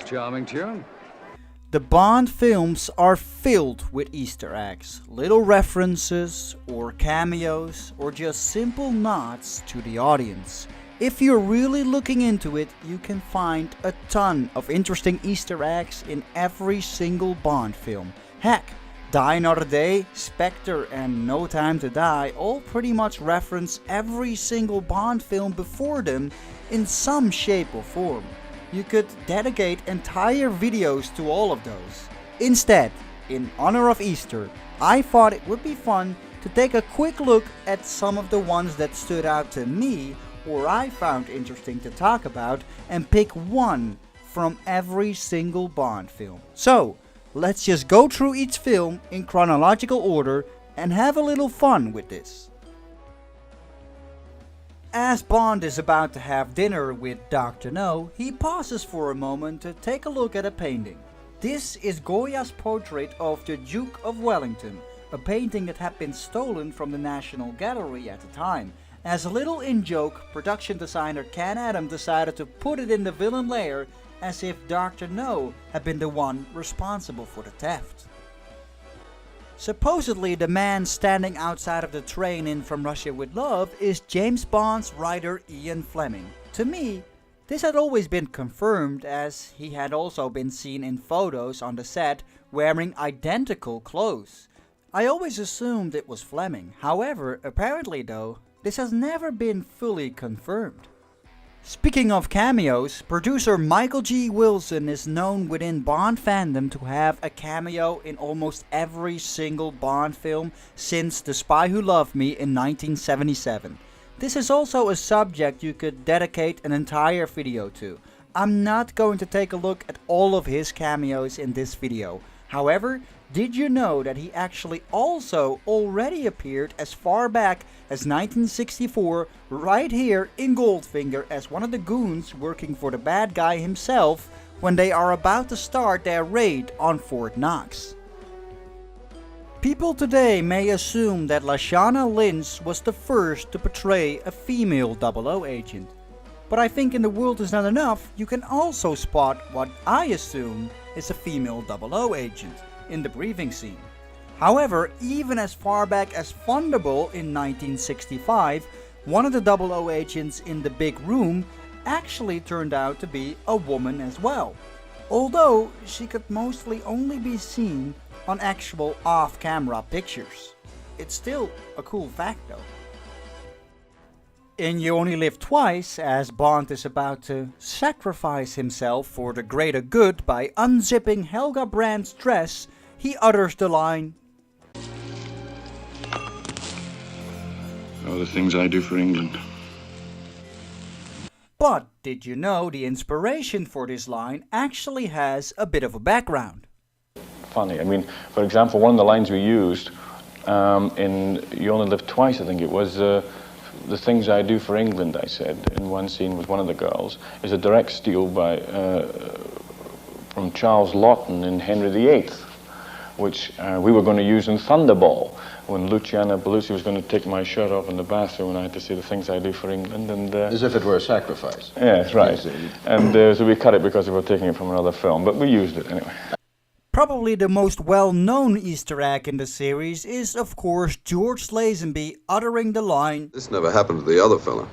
charming tune. The Bond films are filled with Easter eggs, little references or cameos or just simple nods to the audience. If you're really looking into it, you can find a ton of interesting Easter eggs in every single Bond film. Heck, Die Another Day, Spectre and No Time to Die all pretty much reference every single Bond film before them in some shape or form. You could dedicate entire videos to all of those. Instead, in honor of Easter, I thought it would be fun to take a quick look at some of the ones that stood out to me or I found interesting to talk about and pick one from every single Bond film. So, let's just go through each film in chronological order and have a little fun with this. As Bond is about to have dinner with Dr. No, he pauses for a moment to take a look at a painting. This is Goya's portrait of the Duke of Wellington, a painting that had been stolen from the National Gallery at the time. As a little in-joke, production designer Ken Adam decided to put it in the villain layer as if Dr. No had been the one responsible for the theft. Supposedly the man standing outside of the train in From Russia with Love is James Bond's writer Ian Fleming. To me, this had always been confirmed as he had also been seen in photos on the set wearing identical clothes. I always assumed it was Fleming, however, apparently though, this has never been fully confirmed. Speaking of cameos, producer Michael G. Wilson is known within Bond fandom to have a cameo in almost every single Bond film since The Spy Who Loved Me in 1977. This is also a subject you could dedicate an entire video to. I'm not going to take a look at all of his cameos in this video. However, did you know that he actually also already appeared as far back as 1964 right here in Goldfinger as one of the goons working for the bad guy himself when they are about to start their raid on Fort Knox. People today may assume that Lashana Lynch was the first to portray a female 00 agent. But I think in The World Is Not Enough you can also spot what I assume is a female 00 agent in the briefing scene. However, even as far back as Thunderball in 1965, one of the 00 agents in the big room actually turned out to be a woman as well, although she could mostly only be seen on actual off-camera pictures. It's still a cool fact though. In You Only Live Twice, as Bond is about to sacrifice himself for the greater good by unzipping Helga Brandt's dress, he utters the line, "Oh, the things I do for England." But did you know the inspiration for this line actually has a bit of a background? Funny. I mean, for example, one of the lines we used in You Only Live Twice, I think it was, "The things I do for England," I said, in one scene with one of the girls, is a direct steal from Charles Laughton in Henry VIII, which we were going to use in Thunderball, when Luciana Belusi was going to take my shirt off in the bathroom and I had to say the things I do for England. And as if it were a sacrifice. Yes, right. And so we cut it because we were taking it from another film, but we used it anyway. Probably the most well-known Easter egg in the series is, of course, George Lazenby uttering the line, "This never happened to the other fella."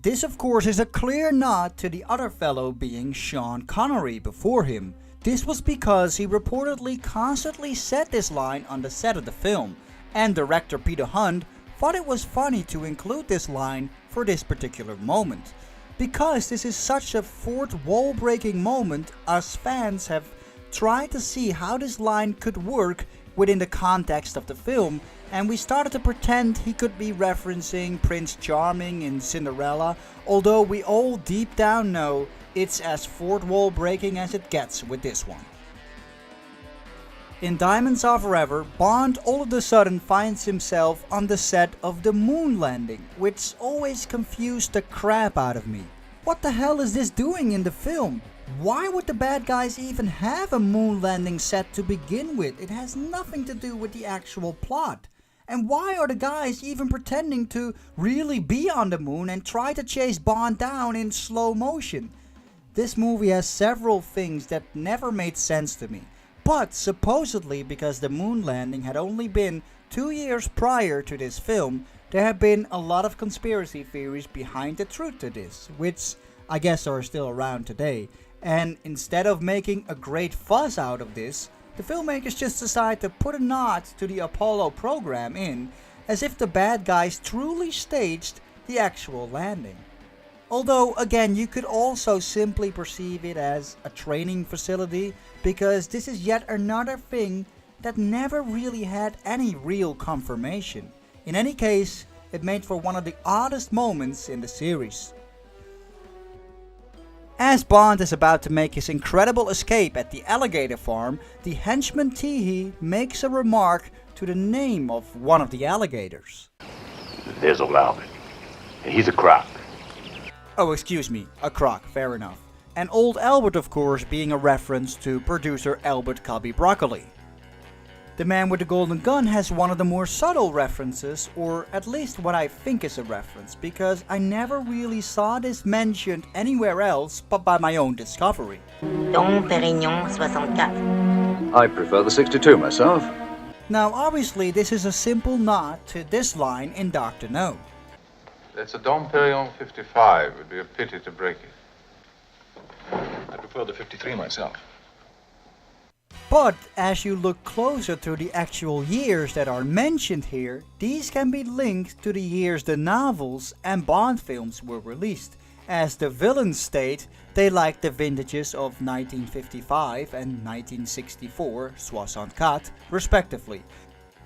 This, of course, is a clear nod to the other fellow being Sean Connery before him. This was because he reportedly constantly said this line on the set of the film, and director Peter Hunt thought it was funny to include this line for this particular moment. Because this is such a fourth wall-breaking moment, us fans have tried to see how this line could work within the context of the film, and we started to pretend he could be referencing Prince Charming in Cinderella, although we all deep down know it's as fourth wall breaking as it gets with this one. In Diamonds Are Forever, Bond all of a sudden finds himself on the set of the moon landing, which always confused the crap out of me. What the hell is this doing in the film? Why would the bad guys even have a moon landing set to begin with? It has nothing to do with the actual plot. And why are the guys even pretending to really be on the moon and try to chase Bond down in slow motion? this movie has several things that never made sense to me. But supposedly, because the moon landing had only been 2 years prior to this film, there have been a lot of conspiracy theories behind the truth to this, which I guess are still around today. And instead of making a great fuss out of this, the filmmakers just decide to put a nod to the Apollo program in, as if the bad guys truly staged the actual landing. Although, again, you could also simply perceive it as a training facility, because this is yet another thing that never really had any real confirmation. In any case, it made for one of the oddest moments in the series. As Bond is about to make his incredible escape at the alligator farm, the henchman Teehee makes a remark to the name of one of the alligators. There's old Albert, and he's a croc. Oh, excuse me, a croc, fair enough. And Old Albert, of course, being a reference to producer Albert Cubby Broccoli. The Man with the Golden Gun has one of the more subtle references, or at least what I think is a reference, because I never really saw this mentioned anywhere else but by my own discovery. Dom Pérignon 64. I prefer the 62 myself. Now obviously this is a simple nod to this line in Dr. No. That's a Dom Pérignon 55. It would be a pity to break it. I prefer the 53 myself. But as you look closer to the actual years that are mentioned here, these can be linked to the years the novels and Bond films were released. As the villains state, they like the vintages of 1955 and 1964, 64, respectively,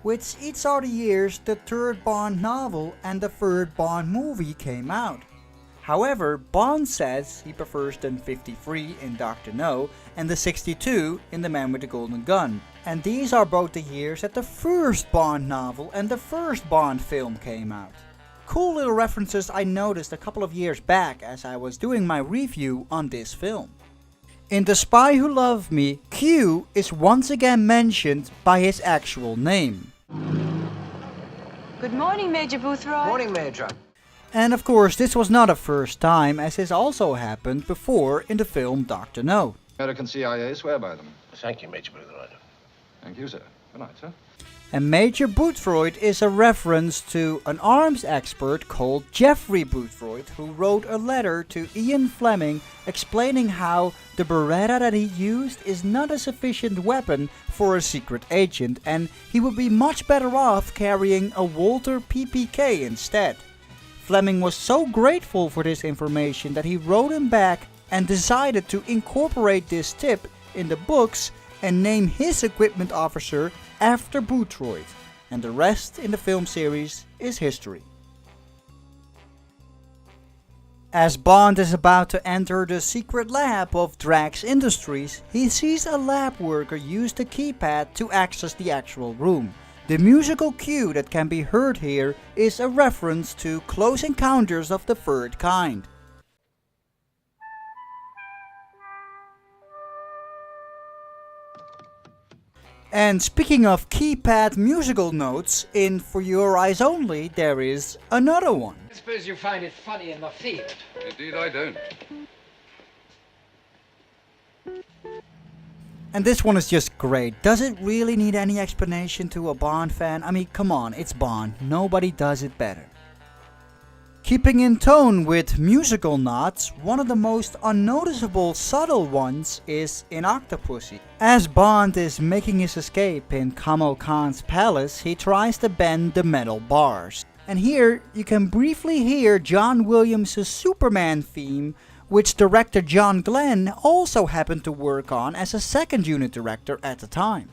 which each are the years the third Bond novel and the third Bond movie came out. However, Bond says he prefers the 53 in Dr. No and the 62 in The Man with the Golden Gun, and these are both the years that the first Bond novel and the first Bond film came out. Cool little references I noticed a couple of years back as I was doing my review on this film. In The Spy Who Loved Me, Q is once again mentioned by his actual name. Good morning, Major Boothroyd. Morning, Major. And of course this was not a first time, as this also happened before in the film Dr. No. American CIA swear by them. Thank you, Major Boothroyd. Thank you, sir. Good night, sir. And Major Boothroyd is a reference to an arms expert called Jeffrey Boothroyd, who wrote a letter to Ian Fleming explaining how the Beretta that he used is not a sufficient weapon for a secret agent, and he would be much better off carrying a Walther PPK instead. Fleming was so grateful for this information that he wrote him back and decided to incorporate this tip in the books and name his equipment officer after Boothroyd, and the rest in the film series is history. As Bond is about to enter the secret lab of Drax Industries, he sees a lab worker use the keypad to access the actual room. The musical cue that can be heard here is a reference to Close Encounters of the Third Kind. And speaking of keypad musical notes, in For Your Eyes Only there is another one. I suppose you find it funny in the field. Indeed I don't. And this one is just great. Does it really need any explanation to a Bond fan? I mean, come on, it's Bond. Nobody does it better. Keeping in tone with musical nods, one of the most unnoticeable subtle ones is in Octopussy. As Bond is making his escape in Kamo Khan's palace, he tries to bend the metal bars. And here you can briefly hear John Williams' Superman theme, which director John Glenn also happened to work on as a second unit director at the time.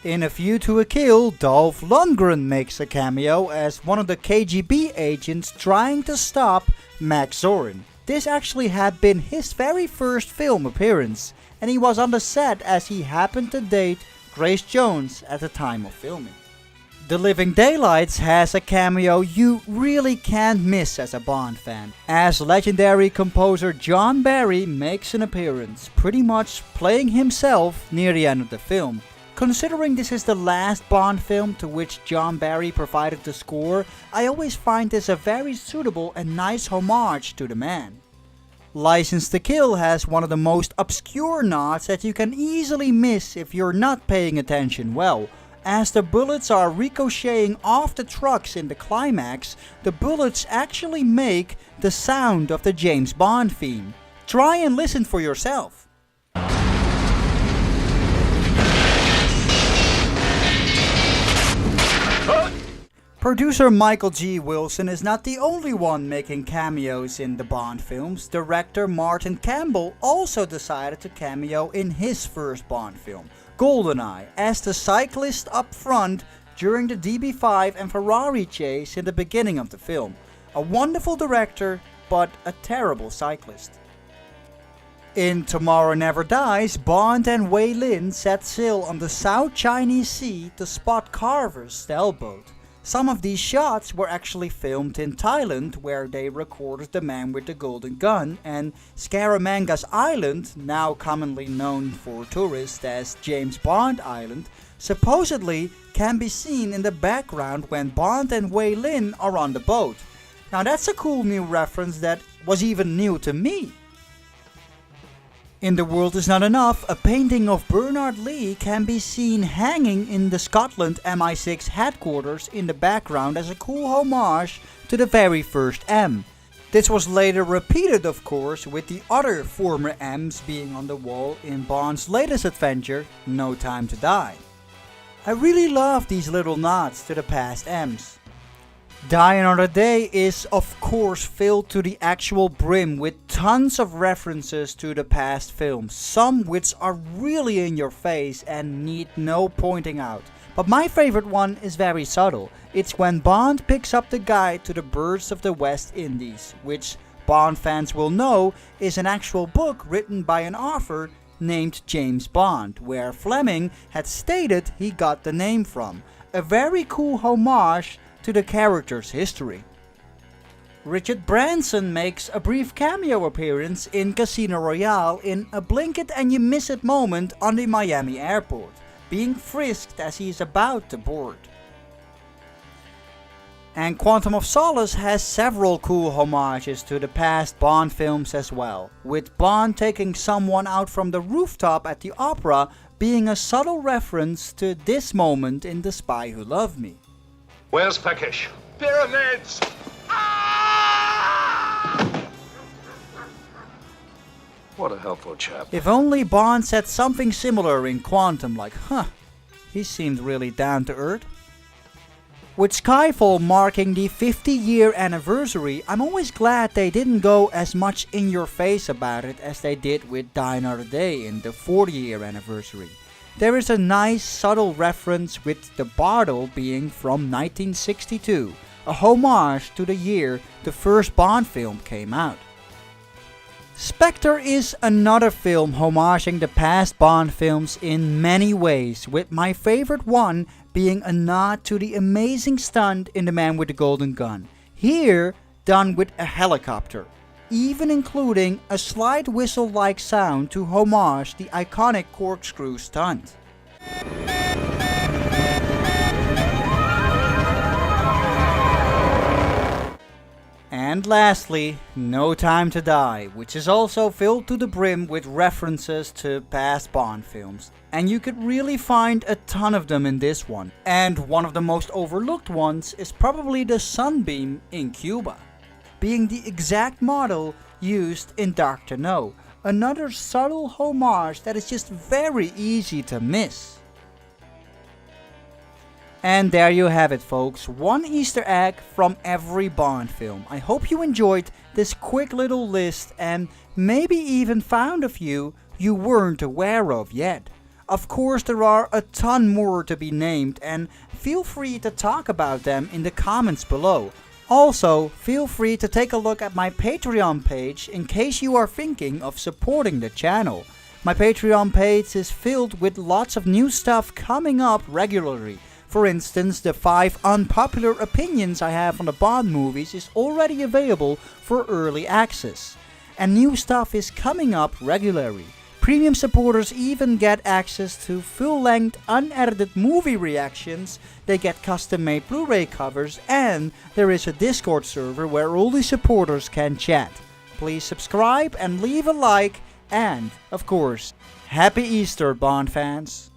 In A View to a Kill, Dolph Lundgren makes a cameo as one of the KGB agents trying to stop Max Zorin. This actually had been his very first film appearance, and he was on the set as he happened to date Grace Jones at the time of filming. The Living Daylights has a cameo you really can't miss as a Bond fan, as legendary composer John Barry makes an appearance, pretty much playing himself near the end of the film. Considering this is the last Bond film to which John Barry provided the score, I always find this a very suitable and nice homage to the man. License to Kill has one of the most obscure nods that you can easily miss if you're not paying attention well. As the bullets are ricocheting off the trucks in the climax, the bullets actually make the sound of the James Bond theme. Try and listen for yourself. Producer Michael G. Wilson is not the only one making cameos in the Bond films. Director Martin Campbell also decided to cameo in his first Bond film, GoldenEye, as the cyclist up front during the DB5 and Ferrari chase in the beginning of the film. A wonderful director, but a terrible cyclist. In Tomorrow Never Dies, Bond and Wei Lin set sail on the South Chinese Sea to spot Carver's stealth boat. Some of these shots were actually filmed in Thailand, where they recorded The Man with the Golden Gun, and Scaramanga's Island, now commonly known for tourists as James Bond Island, supposedly can be seen in the background when Bond and Wei Lin are on the boat. Now that's a cool new reference that was even new to me. In The World Is Not Enough, a painting of Bernard Lee can be seen hanging in the Scotland MI6 headquarters in the background as a cool homage to the very first M. This was later repeated, of course, with the other former M's being on the wall in Bond's latest adventure, No Time to Die. I really love these little nods to the past M's. Die Another Day is of course filled to the actual brim with tons of references to the past films, some which are really in your face and need no pointing out. But my favorite one is very subtle. It's when Bond picks up the Guide to the Birds of the West Indies, which Bond fans will know is an actual book written by an author named James Bond, where Fleming had stated he got the name from. A very cool homage to the character's history. Richard Branson makes a brief cameo appearance in Casino Royale in a blink it and you miss it moment on the Miami airport, being frisked as he is about to board. And Quantum of Solace has several cool homages to the past Bond films as well, with Bond taking someone out from the rooftop at the opera being a subtle reference to this moment in The Spy Who Loved Me. Where's Pekish? Pyramids! What a helpful chap. If only Bond said something similar in Quantum, like, he seemed really down to earth. With Skyfall marking the 50-year anniversary, I'm always glad they didn't go as much in your face about it as they did with Die Another Day in the 40-year anniversary. There is a nice subtle reference with the bottle being from 1962, a homage to the year the first Bond film came out. Spectre is another film homaging the past Bond films in many ways, with my favorite one being a nod to the amazing stunt in The Man with the Golden Gun, here done with a helicopter, even including a slight whistle-like sound to homage the iconic corkscrew stunt. And lastly, No Time to Die, which is also filled to the brim with references to past Bond films. And you could really find a ton of them in this one. And one of the most overlooked ones is probably the sunbeam in Cuba, being the exact model used in Dr. No, another subtle homage that is just very easy to miss. And there you have it, folks, one Easter egg from every Bond film. I hope you enjoyed this quick little list and maybe even found a few you weren't aware of yet. Of course, there are a ton more to be named, and feel free to talk about them in the comments below. Also, feel free to take a look at my Patreon page in case you are thinking of supporting the channel. My Patreon page is filled with lots of new stuff coming up regularly. For instance, the 5 unpopular opinions I have on the Bond movies is already available for early access. And new stuff is coming up regularly. Premium supporters even get access to full-length unedited movie reactions, they get custom-made Blu-ray covers, and there is a Discord server where all the supporters can chat. Please subscribe and leave a like, and, of course, Happy Easter, Bond fans!